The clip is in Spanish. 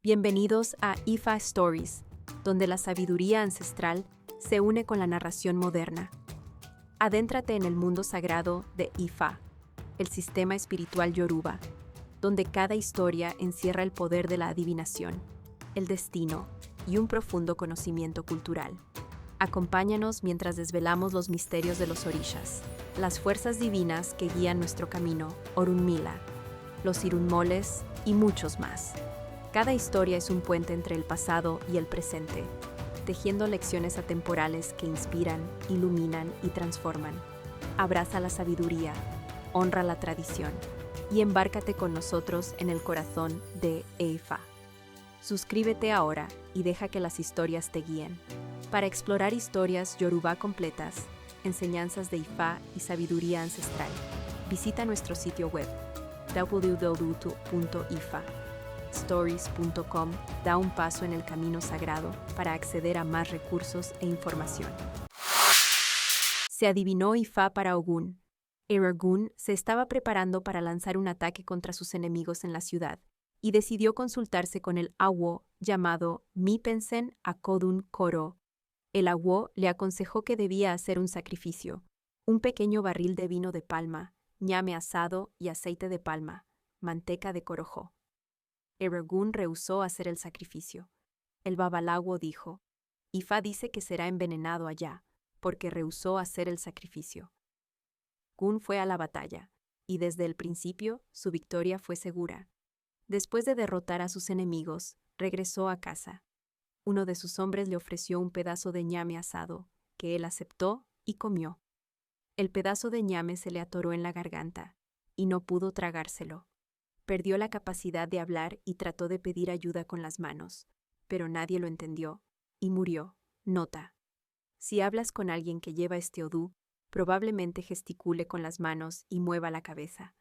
Bienvenidos a Ifa Stories, donde la sabiduría ancestral se une con la narración moderna. Adéntrate en el mundo sagrado de Ifa, el sistema espiritual yoruba, donde cada historia encierra el poder de la adivinación, el destino y un profundo conocimiento cultural. Acompáñanos mientras desvelamos los misterios de los orishas, las fuerzas divinas que guían nuestro camino, Orunmila, los irunmoles y muchos más. Cada historia es un puente entre el pasado y el presente, tejiendo lecciones atemporales que inspiran, iluminan y transforman. Abraza la sabiduría, honra la tradición y embárcate con nosotros en el corazón de Ifa. Suscríbete ahora y deja que las historias te guíen. Para explorar historias yoruba completas, enseñanzas de Ifa y sabiduría ancestral, visita nuestro sitio web www.ifastories.com. Da un paso en el camino sagrado para acceder a más recursos e información. Se adivinó Ifa para Ogun. Ogun se estaba preparando para lanzar un ataque contra sus enemigos en la ciudad y decidió consultarse con el awo llamado Mipensen Akodun Koro. El awo le aconsejó que debía hacer un sacrificio, un pequeño barril de vino de palma, ñame asado y aceite de palma, manteca de corojó. Ogun rehusó hacer el sacrificio. El babalawo dijo, Ifa dice que será envenenado allá, porque rehusó hacer el sacrificio. Gun fue a la batalla, y desde el principio su victoria fue segura. Después de derrotar a sus enemigos, regresó a casa. Uno de sus hombres le ofreció un pedazo de ñame asado, que él aceptó y comió. El pedazo de ñame se le atoró en la garganta, y no pudo tragárselo. Perdió la capacidad de hablar y trató de pedir ayuda con las manos, pero nadie lo entendió, y murió. Nota: si hablas con alguien que lleva este odú, probablemente gesticule con las manos y mueva la cabeza.